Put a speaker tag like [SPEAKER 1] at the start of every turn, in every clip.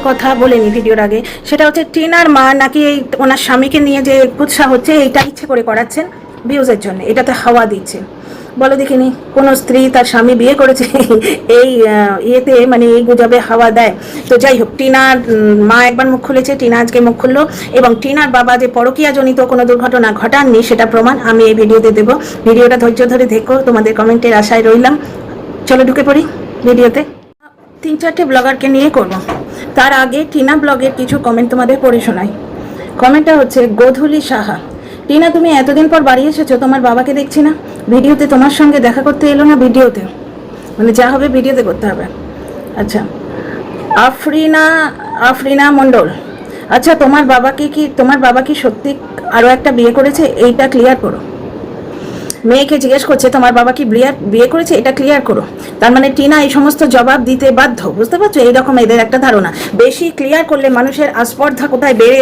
[SPEAKER 1] কথা বলেনি ভিডিওর আগে, সেটা হচ্ছে টিনার মা নাকি এই ওনার স্বামীকে নিয়ে যে কুৎসা হচ্ছে এইটা ইচ্ছে করে করাচ্ছেন ভিউজের জন্য, এটাতে হাওয়া দিচ্ছে। বলো দেখিনি কোনো স্ত্রী তার স্বামী বিয়ে করেছে এই ইয়েতে, মানে এই গুজবে হাওয়া দেয়? তো যাই হোক, টিনার মা একবার মুখ খুলেছে, টিনা আজকে মুখ খুললো, এবং টিনার বাবা যে পরকীয়াজনিত কোনো দুর্ঘটনা ঘটাননি সেটা প্রমাণ আমি এই ভিডিওতে দেবো। ভিডিওটা ধৈর্য ধরে দেখো, তোমাদের কমেন্টের আশায় রইলাম। চলো ঢুকে পড়ি ভিডিওতে। 3-4টে ব্লগারকে নিয়ে করব। তার আগে টিনা ব্লগের কিছু কমেন্ট তোমাদের পড়ে শোনাই। কমেন্টটা হচ্ছে গোধূলি সাহা। টিনা, তুমি এতদিন পর বাড়ি এসেছো, তোমার বাবাকে দেখছি না ভিডিওতে, তোমার সঙ্গে দেখা করতে এলো না ভিডিওতে? মানে যা হবে ভিডিওতে করতে হবে। আচ্ছা, আফরিনা মণ্ডল, আচ্ছা তোমার বাবা কি সত্যি আরও একটা বিয়ে করেছে? এইটা ক্লিয়ার করো। মেয়েকে জিজ্ঞেস করছে তোমার বাবা কি বিয়ে করেছে, এটা ক্লিয়ার করো। তার মানে টিনা এই সমস্ত জবাব দিতে বাধ্য, বুঝতে পারছো? এইরকম এদের একটা ধারণা, বেশি ক্লিয়ার করলে মানুষের আস্পর্ধা কোথায় বেড়ে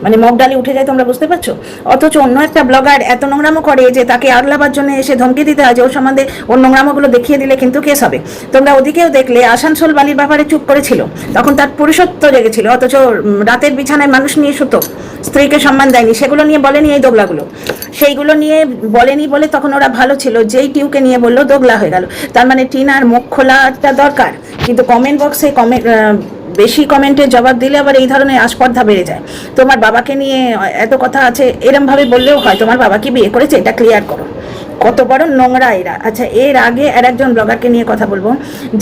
[SPEAKER 1] মানে মগডালে উঠে যায়, তোমরা বুঝতে পারছো? অথচ অন্য একটা ব্লগার এত নোংরামো করে যে তাকে আগলাবার জন্য এসে ধমকি দিতে হয় যে ওর সম্বন্ধে ওর নোংরামোগুলো দেখিয়ে দিলে কিন্তু কেস হবে। তোমরা ওদিকেও দেখলে আসানসোল বালির ব্যাপারে চুপ করেছিল, তখন তার পুরুষত্ব জেগেছিল, অথচ রাতের বিছানায় মানুষ নিয়ে শুতো, স্ত্রীকে সম্মান দেয়নি, সেগুলো নিয়ে বলেনি এই দোগলাগুলো। সেইগুলো নিয়ে বলেনি বলে তখন ওরা ভালো ছিল, যেই টিউকে নিয়ে বললো দোগলা হয়ে গেল। তার মানে টিনার মুখ খোলাটা দরকার, কিন্তু কমেন্ট বক্সে বেশি কমেন্টের জবাব দিলে আবার এই ধরনের আস্পর্ধা বেড়ে যায়। তোমার বাবাকে নিয়ে এত কথা আছে, এরমভাবে বললেও হয় তোমার বাবা কি বিয়ে করেছে, এটা ক্লিয়ার করো। কত বড় নোংরা এরা। আচ্ছা, এর আগে একজন ব্লগারকে নিয়ে কথা বলবো,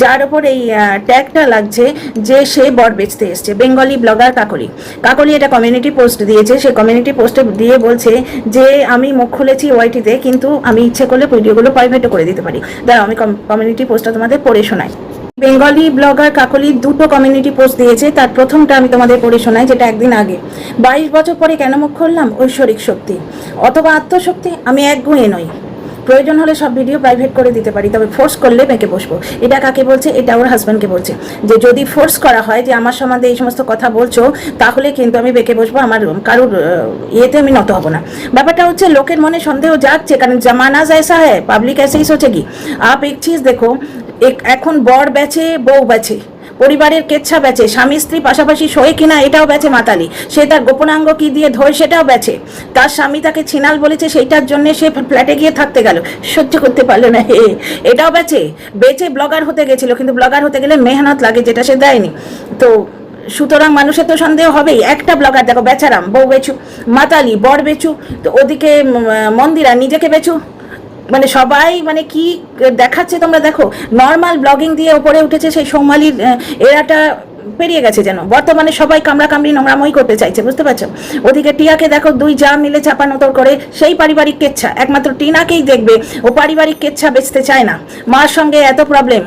[SPEAKER 1] যার ওপর এই ট্যাগটা লাগছে যে সে বর বেচতে এসছে, বেঙ্গলি ব্লগার কাকলি এটা কমিউনিটি পোস্ট দিয়েছে। সে কমিউনিটি পোস্টে দিয়ে বলছে যে আমি মুখ খুলেছি ওয়াইটিতে, কিন্তু আমি ইচ্ছে করলে ভিডিওগুলো প্রাইভেটও করে দিতে পারি। দাঁড়াও আমি কমিউনিটি পোস্টটা তোমাদের পড়ে শোনাই। বেঙ্গলি ব্লগার কাকলি 2টো কমিউনিটি পোস্ট দিয়েছে, তার প্রথমটা আমি তোমাদের পড়ে শোনাই, যেটা একদিন আগে। 22 বছর পরে কেন মুখ খুললাম? ঐশ্বরিক শক্তি অথবা আত্মশক্তি। আমি একগুঁয়ে নই, প্রয়োজন হলে সব ভিডিও প্রাইভেট করে দিতে পারি, তবে ফোর্স করলে বেঁকে বসবো। এটা কাকে বলছে? এটা ওর হাজব্যান্ডকে বলছে, যে যদি ফোর্স করা হয় যে আমার সম্বন্ধে এই সমস্ত কথা বলছো, তাহলে কিন্তু আমি বেঁকে বসবো, আমার কারোর ইয়েতে আমি নত হব না। ব্যাপারটা হচ্ছে লোকের মনে সন্দেহ জাগছে, কারণ জামানা জৈসা হ্যায়, পাবলিক ऐसे सोचेगी। आप एक चीज देखो, এখন বর বেচে, বউ বেচে, পরিবারের কেচ্ছা বেচে, স্বামী স্ত্রী পাশাপাশি শোয়ে কিনা এটাও বেচে মাতালি, সে তার গোপনাঙ্গ কি দিয়ে ধরে সেটাও বেচে, তার স্বামী তাকে ছিনাল বলেছে সেইটার জন্য সে ফ্ল্যাটে গিয়ে থাকতে গেল, সহ্য করতে পারলো না, এটাও বেচে ব্লগার হতে গেছিল, কিন্তু ব্লগার হতে গেলে মেহনত লাগে, যেটা সে দেয়নি। তো সুতরাং মানুষের তো সন্দেহ হবেই। একটা ব্লগার দেখো, বেচারাম, বউ বেচু, মাতালি, বর বেচু, তো ওদিকে মন্দিরা নিজেকে বেচু, মানে সবাই মানে কি দেখাচ্ছে তোমরা দেখো। নর্মাল ব্লগিং দিয়ে ওপরে উঠেছে সেই সৌমালির এরাটা পেরিয়ে গেছে, যেন বর্তমানে সবাই কামড়াকামড়ি নোংরামই করতে চাইছে, বুঝতে পারছো? ওদিকে টিয়াকে দেখো, 2 যা মিলে চাপানোতর করে সেই পারিবারিক কেচ্ছা, একমাত্র টিনাকেই দেখবে ও পারিবারিক কেচ্ছা বেচতে চায় না। মার সঙ্গে এত প্রবলেম,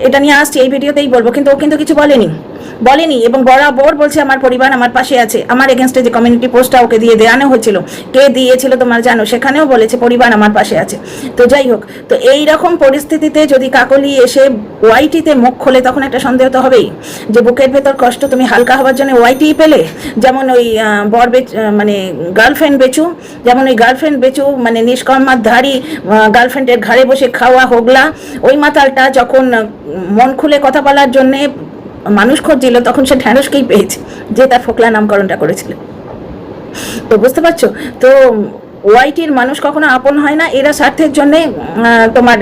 [SPEAKER 1] এটা নিয়ে আসছি, এই ভিডিওতেই বলবো, কিন্তু ও কিন্তু কিছু বলেনি, এবং বরাবর বলছে আমার পরিবার আমার পাশে আছে। আমার এগেনস্টে যে কমিউনিটি পোস্টটা ওকে দিয়ে দেওয়ানো হয়েছিল, কে দিয়েছিল তোমার জানো, সেখানেও বলেছে পরিবার আমার পাশে আছে। তো যাই হোক, তো এই রকম পরিস্থিতিতে যদি কাকলি এসে ওয়াইটিতে মুখ খোলে, তখন একটা সন্দেহ তো হবেই যে বুকের ভেতর কষ্ট তুমি হালকা হওয়ার জন্য ওয়াইটিই পেলে। যেমন ওই মানে গার্লফ্রেন্ড বেচু, মানে নিষ্কর্মাধারী গার্লফ্রেন্ডের ঘাড়ে বসে খাওয়া হোগলা, ওই মাতালটা যখন মন খুলে কথা বলার জন্যে মানুষ খুঁজছিল, তখন সে ঢ্যাঁড়সকেই পেয়েছে, যে তার ফোকলা নামকরণটা করেছিল। তো বুঝতে পারছো তো, ওয়াইটির মানুষ কখনো আপন হয় না, এরা স্বার্থের জন্যে তোমার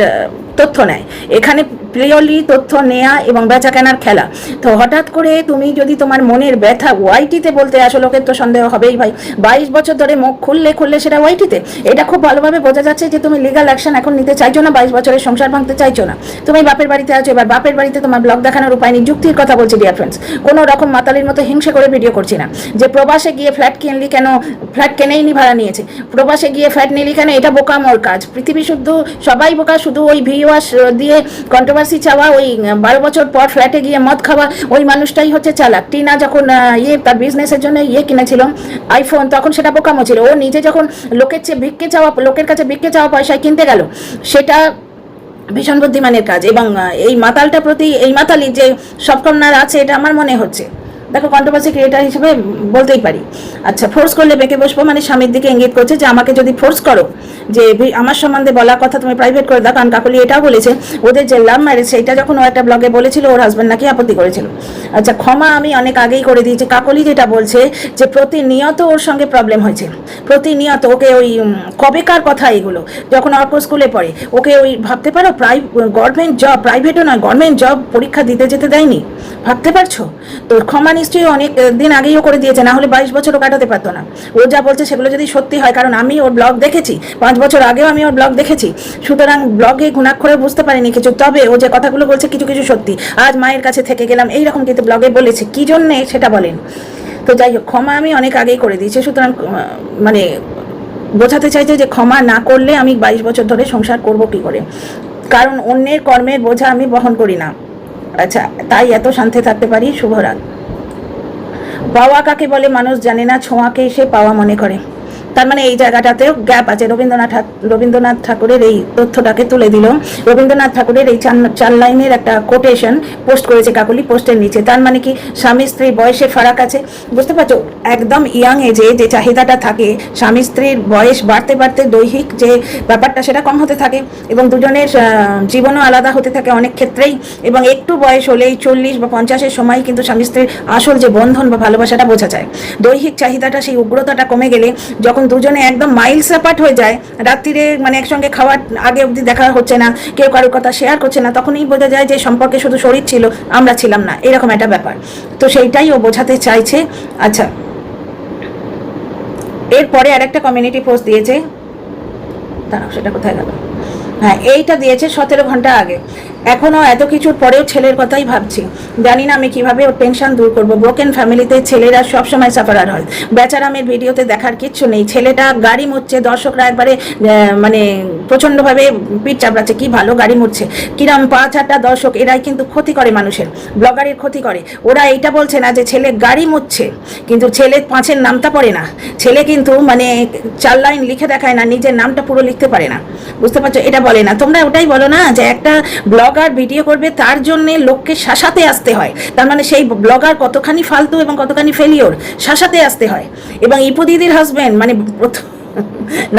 [SPEAKER 1] তথ্য নেয়। এখানে প্রিয়লি তথ্য নেয়া এবং বেচা কেনার খেলা। তো হঠাৎ করে তুমি যদি তোমার মনের ব্যথা ওয়াইটিতে বলতে আসো, লোকের তো সন্দেহ হবেই ভাই। 22 বছর ধরে মুখ খুললে সেটা ওয়াইটিতে, এটা খুব ভালোভাবে বোঝা যাচ্ছে যে তুমি লিগাল অ্যাকশন এখন নিতে চাইছো না, 22 বছরের সংসার ভাঙতে চাইছো না। তুমি বাপের বাড়িতে আছো, এবার বাপের বাড়িতে তোমার ব্লগ দেখানোর উপায় নেই। যুক্তির কথা বলছি ডিয়ার ফ্রেন্ডস, কোনো রকম মাতালির মতো হিংসে করে ভিডিও করছি না। যে প্রবাসে গিয়ে ফ্ল্যাট কিনলি কেন, ফ্ল্যাট কেনেইনি, ভাড়া নিয়েছে, প্রবাসে গিয়ে ফ্ল্যাট নিলি কেন, এটা বোকামোর কাজ। পৃথিবী শুদ্ধ সবাই বোকা, শুধু ওই ভিউয়ার্স দিয়ে কন্ট্রোভার্সি চাওয়া, ওই 12 বছর পর ফ্ল্যাটে গিয়ে মদ খাওয়া, ওই মানুষটাই হচ্ছে চালাক। টিনা যখন তার বিজনেসের জন্য কিনেছিল আইফোন, তখন সেটা বোকামো ছিল। ও নিজে যখন লোকের কাছে ভিক্ষে চাওয়া পয়সায় কিনতে গেল, সেটা ভীষণ বুদ্ধিমানের কাজ। এবং এই মাতালটা প্রতি, এই মাতালি যে সবকর্নার আছে, এটা আমার মনে হচ্ছে, দেখো কন্ট্রোভার্সি ক্রিয়েটার হিসেবে বলতেই পারি। আচ্ছা, ফোর্স করলে বেঁকে বসবো, মানে স্বামীর দিকে ইঙ্গিত করছে যে আমাকে যদি ফোর্স করো যে আমার সম্বন্ধে বলা কথা তুমি প্রাইভেট করে দাও, কারণ কাকলি এটাও বলেছে ওদের যে লাভ ম্যারেজ সেইটা যখন ও একটা ব্লগে বলেছিল ওর হাজব্যান্ড নাকি আপত্তি করেছিল। আচ্ছা, ক্ষমা আমি অনেক আগেই করে দিয়েছি। কাকলি যেটা বলছে যে প্রতিনিয়ত ওর সঙ্গে প্রবলেম হয়েছে, প্রতিনিয়ত ওকে ওই কবেকার কথা এগুলো, যখন অর্ক স্কুলে পড়ে ওকে ওই ভাবতে পারো গভর্নমেন্ট জব, প্রাইভেটও নয় গভর্নমেন্ট জব পরীক্ষা দিতে যেতে দেয়নি, ভাবতে পারছো? তো ক্ষমা নিশ্চয়ই অনেক দিন আগেই ও করে দিয়েছে, না হলে 22 বছরও কাটাতে পারতো না। ও যা বলছে সেগুলো যদি সত্যি হয়, কারণ আমি ওর ব্লগ দেখেছি 5 বছর আগেও আমি ওর ব্লগ দেখেছি, সুতরাং ব্লগে ঘুণাক্ষরে বুঝতে পারিনি কিছু, তবে ও যে কথাগুলো বলছে কিছু কিছু সত্যি। আজ মায়ের কাছে থেকে গেলাম এইরকম কিন্তু ব্লগে বলেছে, কি জন্যে সেটা বলেন। তো যাই হোক, ক্ষমা আমি অনেক আগেই করে দিয়েছি, সুতরাং মানে বোঝাতে চাইছে যে ক্ষমা না করলে আমি 22 বছর ধরে সংসার করব কি করে, কারণ অন্যের কর্মের বোঝা আমি বহন করি না। আচ্ছা, তাই এত শান্তি থাকতে পারি। শুভরাত। পাওয়া কাকে বলে মানুষ জানে না, ছোঁয়াকে সে পাওয়া মনে করে। তার মানে এই জায়গাটাতেও গ্যাপ আছে। রবীন্দ্রনাথ ঠাকুরের এই তথ্যটাকে তুলে দিল। রবীন্দ্রনাথ ঠাকুরের এই 4 লাইনের একটা কোটেশন পোস্ট করেছে কাকলি পোস্টের নিচে। তার মানে কি স্বামী স্ত্রীর বয়সে ফারাক আছে, বুঝতে পারছো? একদম ইয়াং এজে যে চাহিদাটা থাকে, স্বামী স্ত্রীর বয়স বাড়তে বাড়তে দৈহিক যে ব্যাপারটা সেটা কম হতে থাকে, এবং দুজনের জীবনও আলাদা হতে থাকে অনেক ক্ষেত্রেই, এবং একটু বয়স হলেই 40 বা 50-এর সময় কিন্তু স্বামী স্ত্রীর আসল যে বন্ধন বা ভালোবাসাটা বোঝা যায়। দৈহিক চাহিদাটা, সেই উগ্রতাটা কমে গেলে, যখন দুজনে একদম মাইলস অ্যাপার্ট হয়ে যায়, রাত্রিরে মানে একসঙ্গে খাওয়ার আগে অবধি দেখা হচ্ছে না, কেউ কারোর কথা শেয়ার করছে না, তখনই বোঝা যায় যে সম্পর্কে শুধু শরীর ছিল, আমরা ছিলাম না, এরকম একটা ব্যাপার। তো সেইটাই ও বোঝাতে চাইছে। আচ্ছা, এরপরে আরেকটা কমিউনিটি পোস্ট দিয়েছে, দাঁড়াও সেটা কোথায় গেল, হ্যাঁ এইটা দিয়েছে 17 ঘন্টা আগে। এখনও এত কিছুর পরেও ছেলের কথাই ভাবছি, জানি না আমি কিভাবে ওর টেনশন দূর করবো। ব্রোকেন ফ্যামিলিতে ছেলেরা সবসময় সাফারার হয়। বেচারামের ভিডিওতে দেখার কিচ্ছু নেই, ছেলেটা গাড়ি মুচ্ছে, দর্শকরা একবারে মানে প্রচণ্ডভাবে পিঠ চাপড়াচ্ছে, কি ভালো গাড়ি মুচ্ছে, কিরম 5-8টা দর্শক, এরাই কিন্তু ক্ষতি করে মানুষের, ব্লগারের ক্ষতি করে। ওরা এইটা বলছে না যে ছেলে গাড়ি মুচ্ছে, কিন্তু ছেলে 5-এর নামটা পড়ে না, ছেলে কিন্তু মানে 4 লাইন লিখে দেখায় না, নিজের নামটা পুরো লিখতে পারে না, বুঝতে পারছো? এটা বলে না। তোমরা ওটাই বলো না যে একটা ব্লগার ভিডিও করবে তার জন্য লোককে শাসাতে আসতে হয়, তার মানে সেই ব্লগার কতখানি ফালতু এবং কতখানি ফেলিওর, শাসাতে আসতে হয়। এবং ইপু দিদির হাজব্যান্ড মানে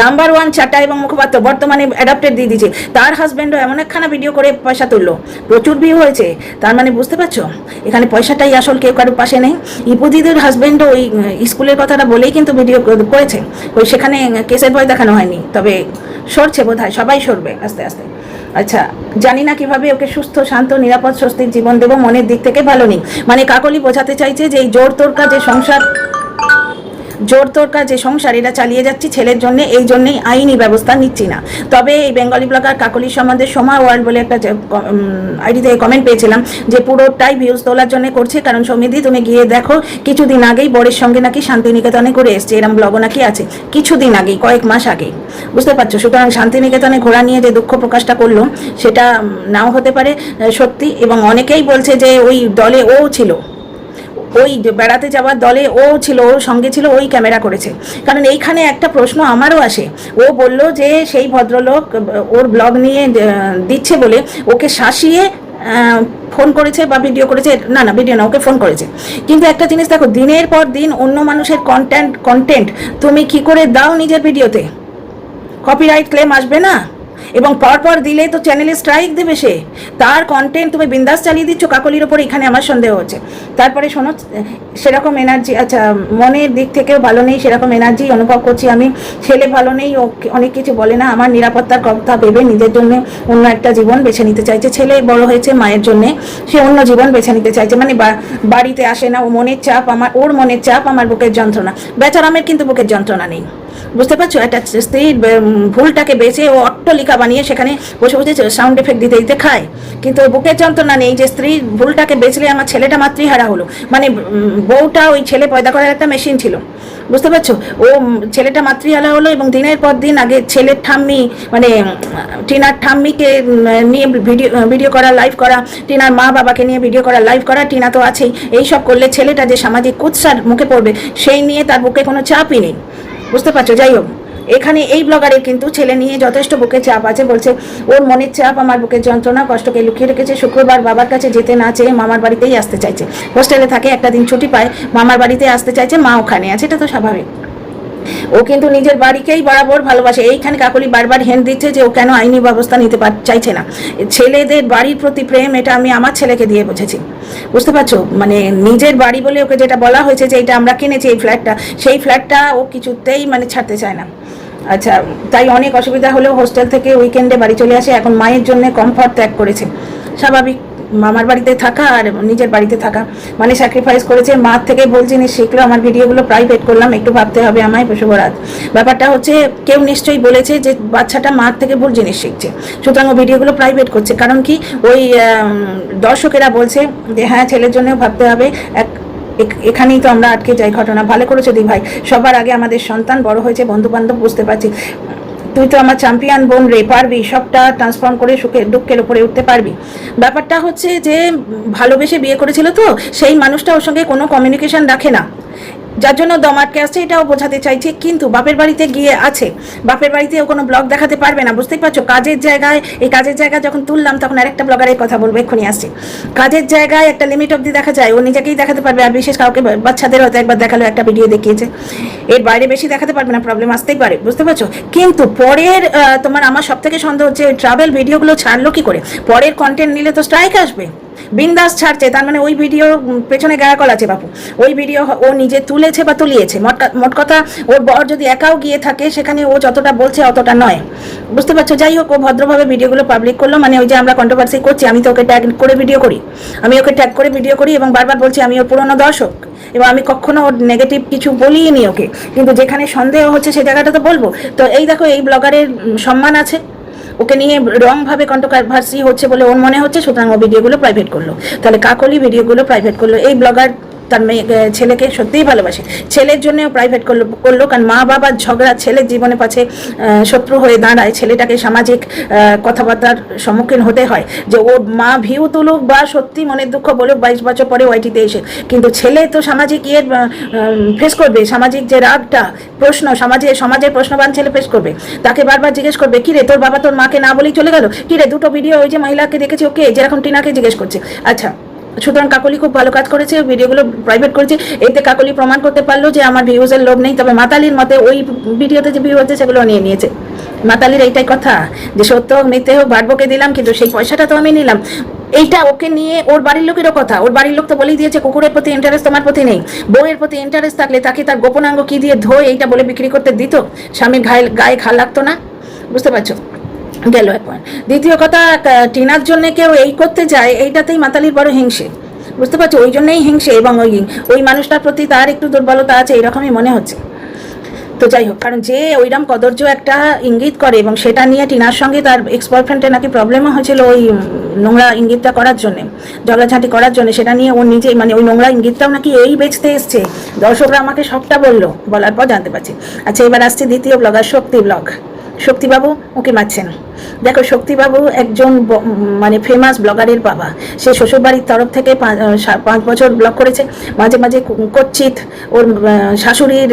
[SPEAKER 1] নাম্বার 1 চাটা এবং মুখপাত্র, বর্তমানে অ্যাডাপ্টেড দিয়ে দিয়েছে, তার হাজব্যান্ডও এমন একখানা ভিডিও করে পয়সা তুললো, প্রচুর ভিউ হয়েছে। তার মানে বুঝতে পারছো এখানে পয়সাটাই আসল, কেউ কারোর পাশে নেই। ইপু দিদির হাজব্যান্ডও ওই স্কুলের কথাটা বলেই কিন্তু ভিডিও করেছে, ওই সেখানে কেসের ভয় দেখানো হয়নি, তবে সরছে বোধ হয়, সবাই সরবে আস্তে আস্তে। আচ্ছা, জানি না কিভাবে ওকে সুস্থ শান্ত নিরাপদ স্বস্তির জীবন দেবো, মনের দিক থেকে ভালো নেই। মানে কাকলি বোঝাতে চাইছে যে এই জোর তোরকা যে সংসার এটা চালিয়ে যাচ্ছি ছেলের জন্য, এই জন্যই আইনি ব্যবস্থা নিচ্ছি না। তবে এই বেঙ্গলি ব্লগার কাকলির সম্বন্ধে সোমা ওয়ার্ল্ড বলে একটা আইডি থেকে কমেন্ট পেয়েছিলাম যে পুরোটাই ভিউজ তোলার জন্য করছে, কারণ সমিতি তুমি গিয়ে দেখো কিছুদিন আগেই বরের সঙ্গে নাকি শান্তিনিকেতনে ঘুরে এসছে, এরম ব্লগও নাকি আছে কিছুদিন আগেই, কয়েক মাস আগেই, বুঝতে পারছো? সুতরাং শান্তিনিকেতনে ঘোরা নিয়ে যে দুঃখ প্রকাশটা করলো সেটা নাও হতে পারে সত্যি, এবং অনেকেই বলছে যে ওই দলে ও ছিল, ওই বেড়াতে যাওয়ার দলে ও ছিল, ওর সঙ্গে ছিল, ওই ক্যামেরা করেছে। কারণ এইখানে একটা প্রশ্ন আমারও আসে, ও বলল যে সেই ভদ্রলোক ওর ব্লগ নিয়ে দিচ্ছে বলে ওকে শাসিয়ে ফোন করেছে বা ভিডিও করেছে, না ভিডিও না, ওকে ফোন করেছে। কিন্তু একটা জিনিস দেখো, দিনের পর দিন অন্য মানুষের কন্টেন্ট তুমি কি করে দাও নিজের ভিডিওতে? কপিরাইট ক্লেম আসবে না? এবং পরপর দিলে তো চ্যানেলে স্ট্রাইক দেবে সে, তার কন্টেন্ট তুমি বিন্দাস চালিয়ে দিচ্ছ কাকলির ওপর, এখানে আমার সন্দেহ হচ্ছে। তারপরে শোনো, সেরকম এনার্জি, আচ্ছা মনের দিক থেকেও ভালো নেই, সেরকম এনার্জি অনুভব করছি আমি। ছেলে ভালো নেই, ও অনেক কিছু বলে না, আমার নিরাপত্তার কথা ভেবে নিজের জন্য অন্য একটা জীবন বেছে নিতে চাইছে। ছেলে বড় হয়েছে মায়ের জন্যে, সে অন্য জীবন বেছে নিতে চাইছে, মানে বাড়িতে আসে না, ও মনের চাপ, ওর মনের চাপ, আমার বুকের যন্ত্রণা। বেচারামের কিন্তু বুকের যন্ত্রণা নেই, বুঝতে পারছো? একটা স্ত্রীর ভুলটাকে বেঁচে ও অট্টলিকা বানিয়ে সেখানে বসে বসে সাউন্ড এফেক্ট দিতে দিতে খায়, কিন্তু বুকের যন্ত্রণা নেই যে স্ত্রীর ভুলটাকে বেঁচলে আমার ছেলেটা মাতৃহারা হলো। মানে বউটা ওই ছেলে পয়দা করার একটা মেশিন ছিল, বুঝতে পারছো? ও ছেলেটা মাতৃহারা হলো, এবং দিনের পর দিন আগে ছেলের ঠাম্মি মানে টিনার ঠাম্মিকে নিয়ে ভিডিও করা, লাইভ করা, টিনার মা বাবাকে নিয়ে ভিডিও করা, লাইভ করা, টিনা তো আছেই। এইসব করলে ছেলেটা যে সামাজিক কুৎসার মুখে পড়বে সেই নিয়ে তার বুকে কোনো চাপই নেই, বুঝতে পারছো? যাই হোক, এখানে এই ব্লগারের কিন্তু ছেলে নিয়ে যথেষ্ট বুকে চাপ আছে, বলছে ওর মনের চাপ, আমার বুকের যন্ত্রণা, কষ্টকে লুকিয়ে রেখেছে। শুক্রবার বাবার কাছে যেতে না চেয়ে মামার বাড়িতেই আসতে চাইছে, হোস্টেলে থাকে, একটা দিন ছুটি পায়, মামার বাড়িতে আসতে চাইছে, মা ওখানে আছে, এটা তো স্বাভাবিক। ও কিন্তু নিজের বাড়িকেই বরাবর ভালোবাসে। এইখানে কাকলি বারবার হেন দিচ্ছে যে ও কেন আইনি ব্যবস্থা নিতে চাইছে না। ছেলেদের বাড়ির প্রতি প্রেম, এটা আমি আমার ছেলেকে দিয়ে বুঝেছি, বুঝতে পারছো? মানে নিজের বাড়ি বলে ওকে যেটা বলা হয়েছে যে এটা আমরা কিনেছি এই ফ্ল্যাটটা, সেই ফ্ল্যাটটা ও কিছুতেই মানে ছাড়তে চায় না। আচ্ছা, তাই অনেক অসুবিধা হলেও হোস্টেল থেকে উইকেন্ডে বাড়ি চলে আসে। এখন মায়ের জন্য কমফর্ট ত্যাগ করেছে, স্বাভাবিক, মামার বাড়িতে থাকা আর নিজের বাড়িতে থাকা মানে স্যাক্রিফাইস করেছে। মার থেকে ভুল জিনিস শিখলো। আমার ভিডিওগুলো প্রাইভেট করলাম, একটু ভাবতে হবে আমায় শুভরাত। ব্যাপারটা হচ্ছে কেউ নিশ্চয়ই বলেছে যে বাচ্চাটা মার থেকে ভুল জিনিস শিখছে, সুতরাং ও ভিডিওগুলো প্রাইভেট করছে। কারণ কি, ওই দর্শকেরা বলছে যে হ্যাঁ ছেলের জন্যও ভাবতে হবে। এখানেই তো আমরা আটকে যাই ঘটনা। ভালো করেছো দি ভাই, সবার আগে আমাদের সন্তান বড় হয়েছে, বন্ধু বান্ধব, বুঝতে পারছি। তুই তো আমার চ্যাম্পিয়ন বোন রে, পারবি সবটা ট্রান্সফর্ম করে সুখে দুঃখের উপরে উঠতে পারবি। ব্যাপারটা হচ্ছে যে ভালোবেসে বিয়ে করেছিল তো, সেই মানুষটা ওর সঙ্গে কোনো কমিউনিকেশন রাখে না, যার জন্য দম আটকে আসছে, এটাও বোঝাতে চাইছে। কিন্তু বাপের বাড়িতে গিয়ে আছে, বাপের বাড়িতে ও কোনো ব্লগ দেখাতে পারবে না, বুঝতেই পারছো? কাজের জায়গায়, এই কাজের জায়গায় যখন তুললাম তখন আরেকটা ব্লগারের কথা বলবো, এক্ষুনি আসছে। কাজের জায়গায় একটা লিমিট অবধি দেখা যায়, ও নিজেকেই দেখাতে পারবে, আর বিশেষ কাউকে, বাচ্চাদের হয়তো একবার দেখালো, একটা ভিডিও দেখিয়েছে, এর বাইরে বেশি দেখাতে পারবে না, প্রবলেম আসতেই পারে, বুঝতে পারছো? কিন্তু পরের তোমার আমার সব থেকে সন্দেহ হচ্ছে ট্রাভেল ভিডিওগুলো ছাড়লো কি করে? পরের কন্টেন্ট নিলে তো স্ট্রাইক আসবে। বিন্দাস ছাড়ছে, তার মানে ওই ভিডিও পেছনে গায়াকল আছে বাপু। ওই ভিডিও ও নিজে তুলেছে বা তুলিয়েছে, মোট কথা ওর বর যদি একাও গিয়ে থাকে সেখানে ও যতটা বলছে অতটা নয়, বুঝতে পারছো? যাই হোক, ও ভদ্রভাবে ভিডিওগুলো পাবলিক করলো। মানে ওই যে আমরা কন্ট্রোভার্সি করছি, আমি তো ওকে ট্যাগ করে ভিডিও করি, এবং বারবার বলছি আমি ওর পুরনো দর্শক, এবং আমি কখনো ওর নেগেটিভ কিছু বলিই নি ওকে। কিন্তু যেখানে সন্দেহ হচ্ছে সেই জায়গাটা তো বলবো। তো এই দেখো, এই ব্লগারের সম্মান আছে, ওকে নিয়ে রংভাবে কন্ট্রোভার্সি হচ্ছে বলে ওর মনে হচ্ছে, সুতরাং ও ভিডিওগুলো প্রাইভেট করলো। তাহলে কাকলি ভিডিওগুলো প্রাইভেট করলো, এই ব্লগার তার ছেলেকে সত্যিই ভালোবাসে, ছেলের জন্যও প্রাইভেট করলো। কারণ মা বাবার ঝগড়া ছেলের জীবনে পাচ্ছে শত্রু হয়ে দাঁড়ায়, ছেলেটাকে সামাজিক কথাবার্তার সম্মুখীন হতে হয়। যে ওর মা ভিউ তুলুক বা সত্যি মনের দুঃখ বলুক 22 বছর পরে ওয়াইটিতে এসে, কিন্তু ছেলে তো সামাজিক ফেস করবে, সামাজিক যে রাগটা, প্রশ্ন, সমাজের প্রশ্নবান ছেলে ফেস করবে। তাকে বারবার জিজ্ঞেস করবে, কিরে তোর বাবা তোর মাকে না বলেই চলে গেল, কিরে দুটো ভিডিও ওই যে মহিলাকে দেখেছি ওকে, যেরকম টিনাকে জিজ্ঞেস করছে। আচ্ছা, সুতরাং কাকলি খুব ভালো কাজ করেছে, ভিডিওগুলো প্রাইভেট করেছে। এতে কাকলি প্রমাণ করতে পারলো যে আমার ভিউজের লোভ নেই। তবে মাতালির মতে ওই ভিডিওতে যে ভিউ হচ্ছে সেগুলো নিয়ে নিয়েছে। মাতালির এইটাই কথা যে সত্য হোক মিথ্যে হোক বাড়বকে দিলাম, কিন্তু সেই পয়সাটা তো আমি নিলাম। এইটা ওকে নিয়ে ওর বাড়ির লোকেরও কথা, ওর বাড়ির লোক তো বলেই দিয়েছে কুকুরের প্রতি ইন্টারেস্ট তোমার প্রতি নেই, বউয়ের প্রতি ইন্টারেস্ট থাকলে তাকে তার গোপনাঙ্গ কি দিয়ে ধোয় এইটা বলে বিক্রি করতে দিত, স্বামীর গায়ে খা লাগতো না, বুঝতে পারছো? গেল এক পয়েন্ট। দ্বিতীয় কথা, টিনার জন্য কেউ এই করতে যায়, এইটাতেই মাতালির বড় হিংসে, বুঝতে পারছো? ওই জন্যই হিংসে, এবং ওই মানুষটার প্রতি তার একটু দুর্বলতা আছে, এরকমই মনে হচ্ছে। তো যাই হোক, কারণ যে ওইরকম কদর্য একটা ইঙ্গিত করে, এবং সেটা নিয়ে টিনার সঙ্গে তার এক্স বয়ফ্রেন্ডের নাকি প্রবলেমও হয়েছিল ওই নোংরা ইঙ্গিতটা করার জন্যে, ঝগড়াঝাঁটি করার জন্য, সেটা নিয়ে ও নিজেই মানে ওই নোংরা ইঙ্গিতটাও নাকি এই বেচতে এসছে। দর্শকরা আমাকে সবটা বলার পর জানতে পারছি। আচ্ছা, এবার আসছে দ্বিতীয় ব্লগার, শক্তি ব্লগ। শক্তিবাবু ওকে মারছেন। দেখো, শক্তিবাবু একজন মানে ফেমাস ব্লগারের বাবা। সে শ্বশুরবাড়ির তরফ থেকে 5 বছর ব্লগ করেছে। মাঝে মাঝে কচ্ছিত ওর শাশুড়ির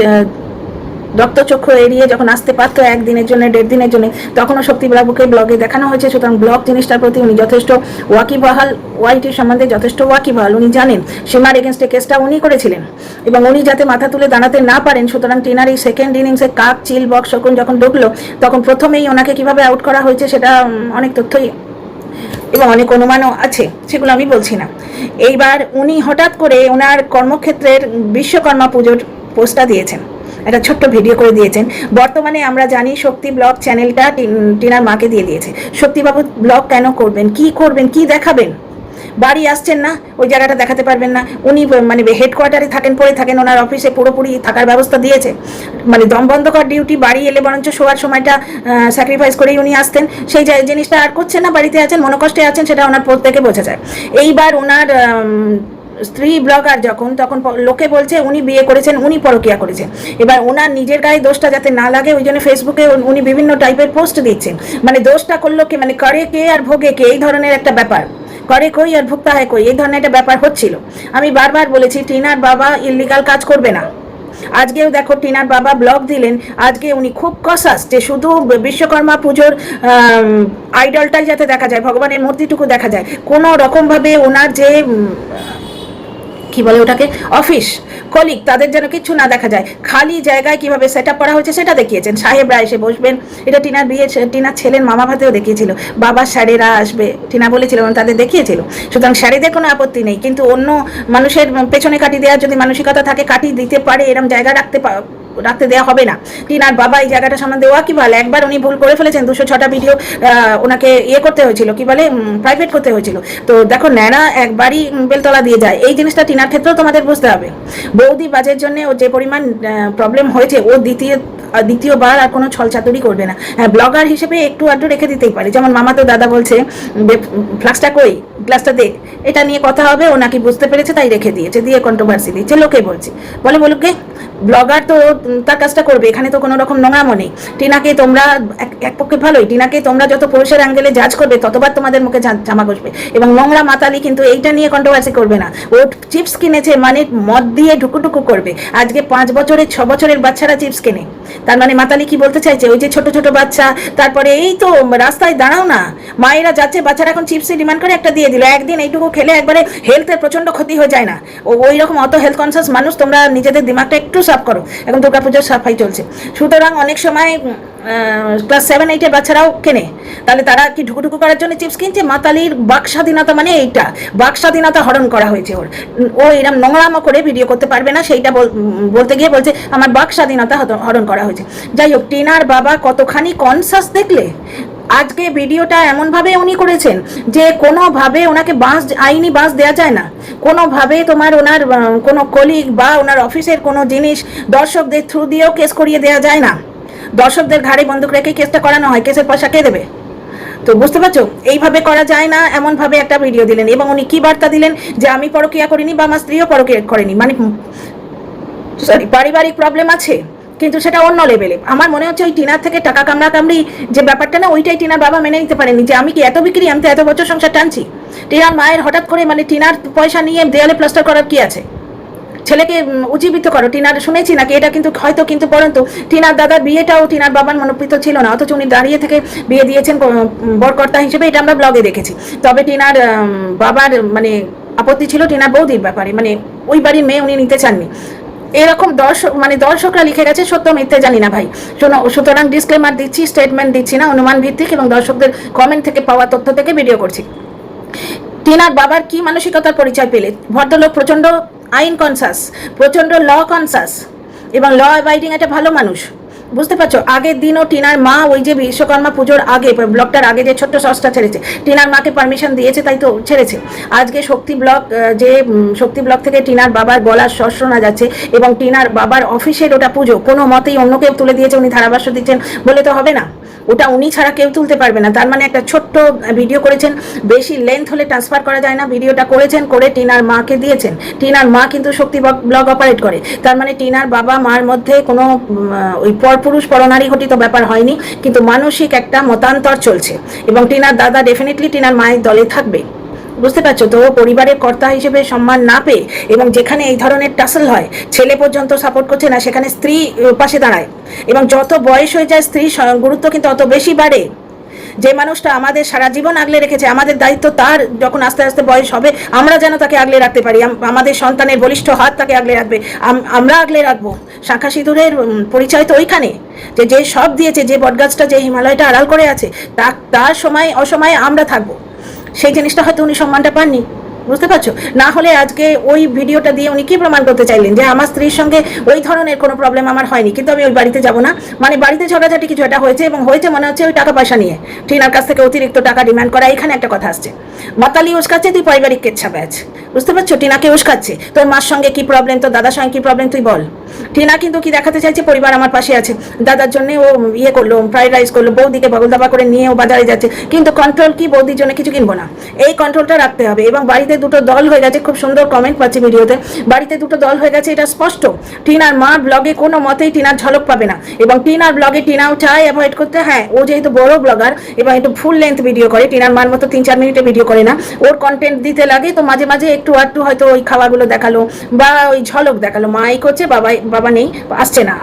[SPEAKER 1] রক্তচক্ষু এড়িয়ে যখন আসতে পারতো একদিনের জন্য, 1.5 দিনের জন্য, তখনও শক্তিবাবুকে ব্লগে দেখানো হয়েছে। সুতরাং ব্লগ জিনিসটার প্রতি উনি যথেষ্ট ওয়াকিবহাল, ওয়াইটির সম্বন্ধে যথেষ্ট ওয়াকিবহাল। উনি জানেন সীমার এগেনস্টে কেসটা উনি করেছিলেন, এবং উনি যাতে মাথা তুলে দাঁড়াতে না পারেন, সুতরাং টিনার এই সেকেন্ড ইনিংসে কাক, চিল, বক্স, শকুন যখন ঢুকলো, তখন প্রথমেই ওনাকে কিভাবে আউট করা হয়েছে সেটা অনেক তথ্যই এবং অনেক অনুমানও আছে, সেগুলো আমি বলছি না। এইবার উনি হঠাৎ করে ওনার কর্মক্ষেত্রের বিশ্বকর্মা পুজোর পোস্টটা দিয়েছেন, একটা ছোট্ট ভিডিও করে দিয়েছেন। বর্তমানে আমরা জানি শক্তি ব্লগ চ্যানেলটা টিনার মাকে দিয়ে দিয়েছে। শক্তিবাবু ব্লগ কেন করবেন, কি দেখাবেন? বাড়ি আসছেন না, ওই জায়গাটা দেখাতে পারবেন না। উনি মানে হেডকোয়ার্টারে পড়ে থাকেন, ওনার অফিসে পুরোপুরি থাকার ব্যবস্থা দিয়েছে। মানে দম বন্ধ কর ডিউটি, বাড়ি এলে বরঞ্চ শোয়ার সময়টা স্যাক্রিফাইস করেই উনি আসতেন। সেই জিনিসটা আর করছেন না, বাড়িতে আছেন, মনোকষ্টে আছেন, সেটা ওনার পোস্ট থেকে বোঝা যায়। এইবার ওনার স্ত্রী ব্লগার তখন লোকে বলছে উনি বিয়ে করেছেন, উনি পরকিয়া করেছেন। এবার ওনার নিজের গায়ে দোষটা যাতে না লাগে, ওই জন্য ফেসবুকে উনি বিভিন্ন টাইপের পোস্ট দিচ্ছেন। মানে দোষটা করলো কে, মানে করে কে আর ভোগে কে, এই ধরনের একটা ব্যাপার। করে কই আর ভুক্তা হয় কই, এই ধরনের একটা ব্যাপার হচ্ছিল। আমি বারবার বলেছি টিনার বাবা ইল্লিগাল কাজ করবে না। আজকেও দেখো টিনার বাবা ব্লগ দিলেন, আজকে উনি খুব কসাস যে শুধু বিশ্বকর্মা পুজোর আইডলটাই যাতে দেখা যায়, ভগবানের মূর্তিটুকু দেখা যায়। কোনো রকমভাবে ওনার যে কি বলে ওটাকে, অফিস কলিগ, তাদের যেন কিছু না দেখা যায়, খালি জায়গায় কিভাবে সেট আপ করা হয়েছে সেটা দেখিয়েছেন। সাহেবরা এসে বসবেন, এটা টিনার বিয়ে, টিনার ছেলের মামা ভাতেও দেখিয়েছিল। বাবার স্যারেরা আসবে, টিনা বলেছিল, তাদের দেখিয়েছিল। সুতরাং স্যারেদের কোনো আপত্তি নেই, কিন্তু অন্য মানুষের পেছনে কাটি দেওয়ার যদি মানসিকতা থাকে, কাটি দিতে পারে এরকম জায়গা রাখতে দেওয়া হবে না। টিনার বাবা এই জায়গাটা সম্বন্ধে ওয়াকিবহাল। একবার উনি ভুল করে ফেলেছেন, 206টা ভিডিও ওনাকে করতে হয়েছিল, কি বলে, প্রাইভেট করতে হয়েছিল। তো দেখো, ন্যাড়া একবারই বেলতলা দিয়ে যায়, এই জিনিসটা টিনার ক্ষেত্রেও তোমাদের বুঝতে হবে। বৌদি বাজের জন্য ও যে পরিমাণ প্রবলেম হয়েছে, ও দ্বিতীয়বার আর কোনো ছলচাতুরি করবে না। হ্যাঁ, ব্লগার হিসেবে একটু আধটু রেখে দিতেই পারে, যেমন মামা তো দাদা বলছে ফ্লাক্সটা কই, গ্লাসটা দেখ, এটা নিয়ে কথা হবে, ও নাকি বুঝতে পেরেছে তাই রেখে দিয়েছে, দিয়ে কন্ট্রোভার্সি দিচ্ছে। লোকে বলছে, বলুক গে, ব্লগার তো তার কাজটা করবে, এখানে তো কোনো রকম নোংরামো নেই। টিনাকে তোমরা এক পক্ষে ভালোই, টিনাকে তোমরা যত পুরুষের অ্যাঙ্গেলে জাজ করবে ততবার তোমাদের মুখে জামা বসবে। এবং নোংরা মাতালি কিন্তু এইটা নিয়ে কন্ট্রোভার্সি করবে না। ও চিপস কিনেছে মানে মদ দিয়ে ঢুকুটুকু করবে। আজকে 5 বছরের 6 বছরের বাচ্চারা চিপস কেনে, তার মানে মাতালি কি বলতে চাইছে, ওই যে ছোট ছোট বাচ্চা, তারপরে এই তো রাস্তায় দাঁড়াও না, মায়েরা যাচ্ছে, বাচ্চারা এখন চিপসের ডিমান্ড করে, একটা দিয়ে দিল, একদিন এইটুকু খেলে একবারে হেলথের প্রচন্ড ক্ষতি হয়ে যায় না? ওই রকম অত হেলথ কনসিয়াস মানুষ, তোমরা নিজেদের দিমাগটা একটু সাফ করো, এখন দুর্গাপূজার সাফাই চলছে। সুতরাং অনেক সময় ক্লাস 7-8-এর বাচ্চারাও কেনে, তাহলে তারা কি ঢুকুঢুকু করার জন্য চিপস কিনছে? মাতালির বাক স্বাধীনতা মানে এইটা, বাক স্বাধীনতা হরণ করা হয়েছে ওর। ও এরকম নোংরামো করে ভিডিও করতে পারবে না, সেইটা বলতে গিয়ে বলছে আমার বাক স্বাধীনতা হরণ করা হয়েছে। যাই হোক, টিনার বাবা কতখানি কনসাস দেখলে, আজকে ভিডিওটা এমনভাবে উনি করেছেন যে কোনোভাবে ওনাকে আইনি বাঁশ দেওয়া যায় না, কোনোভাবে তোমার ওনার কোনো কলিগ বা ওনার অফিসের কোনো জিনিস দর্শকদের থ্রু দিয়েও কেস করিয়ে দেওয়া যায় না। দর্শকদের ঘাড়ে বন্দুক রেখে কেসটা করানো হয়, কেসের পয়সা কে দেবে? তো বুঝতে পারছো, এইভাবে করা যায় না। এমনভাবে একটা ভিডিও দিলেন, এবং উনি কি বার্তা দিলেন যে আমি পরকীয়া করিনি বা আমার স্ত্রীও পরকীয়া করেনি, মানে পারিবারিক প্রবলেম আছে, কিন্তু সেটা অন্য লেভেলে। আমার মনে হচ্ছে ওই টিনার থেকে টাকা কামড়ি যে ব্যাপারটা না, ওইটাই টিনার বাবা মেনে নিতে পারেনি, যে আমি কি এত বিক্রি, আমি তো এত বছর সংসার টানছি। টিনার মায়ের হঠাৎ করে মানে টিনার পয়সা নিয়ে দেয়ালে প্লাস্টার করার কি আছে? ছেলেকে উজ্জীবিত করো। টিনার শুনেছি নাকি এটা, কিন্তু হয়তো, কিন্তু পরন্তু টিনার দাদার বিয়েটাও টিনার বাবার মনোপ্রীত ছিল না, অথচ উনি দাঁড়িয়ে থেকে বিয়ে দিয়েছেন বরকর্তা হিসেবে, এটা আমরা ব্লগে দেখেছি। তবে টিনার বাবার মানে আপত্তি ছিল টিনার বৌদির ব্যাপারে, মানে ওই বাড়ির মেয়ে উনি নিতে চাননি। এরকম দর্শকরা লিখে গেছে, সত্য মিথ্যে জানি না ভাই। সুতরাং ডিসক্লেমার দিচ্ছি, স্টেটমেন্ট দিচ্ছি না, অনুমান ভিত্তিক এবং দর্শকদের কমেন্ট থেকে পাওয়া তথ্য থেকে ভিডিও করছি। টিনার বাবার কি মানসিকতার পরিচয় পেলে? ভদ্রলোক প্রচন্ড আইন কনসাস, প্রচন্ড ল কনসাস এবং ল অ্যাবাইডিং একটা ভালো মানুষ, বুঝতে পারছো। আগের দিনও টিনার মা ওই যে বিশ্বকর্মা পুজোর আগে, ব্লগটার আগে যে ছোট্ট সসটা ছেড়েছে, টিনার মাকে পারমিশন দিয়েছে তাই তো ছেড়েছে। আজকে শক্তি ব্লগ থেকে টিনার বাবার গলার স্বর শোনা যাচ্ছে, এবং টিনার বাবার অফিসের ওটা পুজো, কোনো মতেই অন্য কেউ তুলে দিয়েছে, উনি ধারাভাষ্য দিচ্ছেন বলে তো হবে না, ওটা উনি ছাড়া কেউ তুলতে পারবে না। তার মানে একটা ছোট্ট ভিডিও করেছেন, বেশি লেন্থ হলে ট্রান্সফার করা যায় না, ভিডিওটা করেছেন, করে টিনার মাকে দিয়েছেন। টিনার মা কিন্তু শক্তি ব্লগ অপারেট করে, তার মানে টিনার বাবা মার মধ্যে কোনো ওই পরপুরুষ পরনারী ঘটিত ব্যাপার হয়নি, কিন্তু মানসিক একটা মতান্তর চলছে, এবং টিনার দাদা ডেফিনেটলি টিনার মায়ের দলে থাকবে, বুঝতে পারছো তো। পরিবারের কর্তা হিসেবে সম্মান না পেয়ে, এবং যেখানে এই ধরনের টাসল হয়, ছেলে পর্যন্ত সাপোর্ট করছে না, সেখানে স্ত্রী পাশে দাঁড়ায়, এবং যত বয়স হয়ে যায় স্ত্রীর গুরুত্ব কিন্তু অত বেশি বাড়ে। যে মানুষটা আমাদের সারা জীবন আগলে রেখেছে, আমাদের দায়িত্ব তার যখন আস্তে আস্তে বয়স হবে, আমরা যেন তাকে আগলে রাখতে পারি, আমাদের সন্তানের বলিষ্ঠ হাত তাকে আগলে রাখবে, আমরা আগলে রাখবো। শাঁখা সিঁদুরের পরিচয় তো ওইখানে, যে সব দিয়েছে, যে বটগাছটা, যে হিমালয়টা আড়াল করে আছে, তার সময় অসময়ে আমরা থাকবো, সেই জিনিসটা হয়তো উনি সম্মানটা পাননি, বুঝতে পারছো। না হলে আজকে ওই ভিডিওটা দিয়ে উনি কি প্রমাণ করতে চাইলেন, যে আমার স্ত্রীর সঙ্গে ওই ধরনের কোনো প্রবলেম আমার হয়নি, কিন্তু আমি ওই বাড়িতে যাব না, মানে বাড়িতে ঝগড়াঝাটি কিছু একটা হয়েছে, এবং হয়েছে মনে হচ্ছে ওই টাকা পয়সা নিয়ে, টিনার কাছ থেকে অতিরিক্ত টাকা ডিমান্ড করা, এখানে একটা কথা আসছে। মাতালি উস্কাচ্ছে, তুই পারিবারিক কেচ্ছা ব্যাচ, বুঝতে পারছো, টিনাকে উস্কাচ্ছে। তোর মার সঙ্গে কি প্রবলেম, তোর দাদার সঙ্গে কি প্রবলেম তুই বল। টিনা কিন্তু কি দেখাতে চাইছে, পরিবার আমার পাশে আছে, দাদার জন্য ও করলো, ফ্রাইড রাইস করলো, বৌদিকে বগল দাবা করে নিয়ে ও বাজারে যাচ্ছে, কিন্তু কন্ট্রোল কি, বৌদির জন্য কিছু কিনবো না, এই কন্ট্রোলটা রাখতে হবে। এবং বাড়িতে দুটো দল হয়ে গেছে, খুব সুন্দর কমেন্ট পাচ্ছি ভিডিওতে, বাড়িতে দুটো দল হয়ে গেছে, এটা স্পষ্ট। টিনার মা ব্লগে কোনো মতেই টিনার ঝলক পাবে না, এবং টিনার ব্লগে টিনাও চায় অ্যাভয়েড করতে। হ্যাঁ, ও যেহেতু বড় ব্লগার এবং একটু ফুল লেন্থ ভিডিও করে, টিনার মার মতো 3-4 মিনিটে ভিডিও করে না, ওর কন্টেন্ট দিতে লাগে, তো মাঝে মাঝে একটু হয়তো ওই খাওয়াগুলো দেখালো বা ওই ঝলক দেখালো, মা এই করছে, বাবা নেই, আসছে না,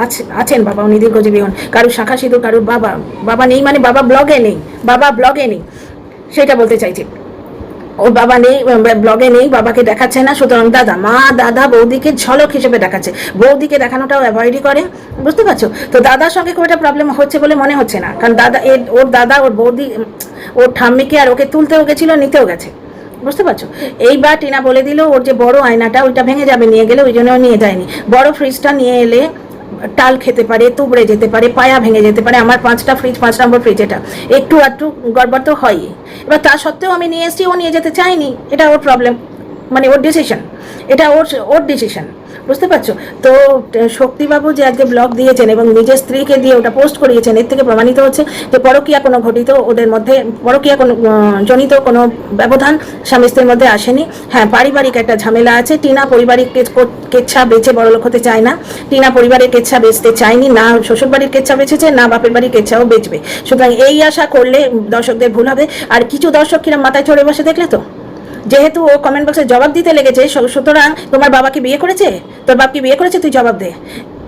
[SPEAKER 1] আছেন বাবা, উনি দীর্ঘজীবী হন, কারোর শাঁখা সিঁদুর, কারোর বাবা নেই, মানে বাবা ব্লগে নেই, সেটা বলতে চাইছি। ওর বাবা নেই, ব্লগে নেই, বাবাকে দেখাচ্ছে না, সুতরাং দাদা, মা দাদা বৌদিকে ঝলক হিসেবে দেখাচ্ছে, বৌদিকে দেখানোটাও অ্যাভয়েডই করে, বুঝতে পারছো? তো দাদার সঙ্গে খুব একটা প্রবলেম হচ্ছে বলে মনে হচ্ছে না, কারণ দাদা ওর দাদা ওর বৌদি ওর ঠাম্মিকে আর ওকে তুলতেও গেছিল, নিতেও গেছে, বুঝতে পারছো? এইবার টিনা বলে দিল ওর যে বড় আয়নাটা ওইটা ভেঙে যাবে নিয়ে গেলে, ওই জন্য নিয়ে যায়নি। বড় ফ্রিজটা নিয়ে এলে টাল খেতে পারে, তুবড়ে যেতে পারে, পায়া ভেঙে যেতে পারে। আমার 5টা ফ্রিজ, 5 নম্বর ফ্রিজ, এটা একটু আধটু গড়বড় তো হয়ই। এবার তা সত্ত্বেও আমি নিয়ে এসেছি, ও নিয়ে যেতে চাইনি, এটা ওর প্রবলেম, মানে ওর ডিসিশন, এটা ওর ডিসিশন, বুঝতে পারছো? তো শক্তিবাবু যে আজকে ব্লগ দিয়েছেন এবং নিজের স্ত্রীকে দিয়ে ওটা পোস্ট করিয়েছেন, এর থেকে প্রমাণিত হচ্ছে যে পরকীয়া কোনো ঘটিত ওদের মধ্যে, পরকীয়া কোনো জনিত কোনো ব্যবধান স্বামী স্ত্রীর মধ্যে আসেনি। হ্যাঁ, পারিবারিক একটা ঝামেলা আছে। টিনা পারিবারিক কেচ্ছা বেচে বড়লোক হতে চায় না, টিনা পরিবারের কেচ্ছা বেচতে চায়নি, না শ্বশুরবাড়ির কেচ্ছা বেচেছে, না বাপের বাড়ির কেচ্ছাও বেচবে। সুতরাং এই আশা করলে দর্শকদের ভুল হবে। আর কিছু দর্শক কিরম মাথায় চড়ে বসে দেখলে তো, যেহেতু ও কমেন্ট বক্সে জবাব দিতে লেগেছে, সুতরাং তোমার বাবা কি বিয়ে করেছে, তোর বাপ কি বিয়ে করেছে, তুই জবাব দে।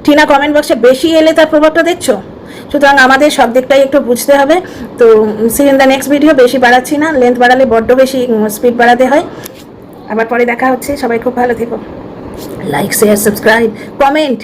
[SPEAKER 1] টিনা কমেন্ট বক্সে বেশি এলে তার প্রভাবটা দেখছো। সুতরাং আমাদের সব দিকটাই একটু বুঝতে হবে। তো see in the next video. বেশি বাড়াচ্ছি না, লেন্থ বাড়ালে বড্ড বেশি স্পিড বাড়াতে হয়। আবার পরে দেখা হচ্ছে, সবাই খুব ভালো থেকো। Like, share, subscribe, comment.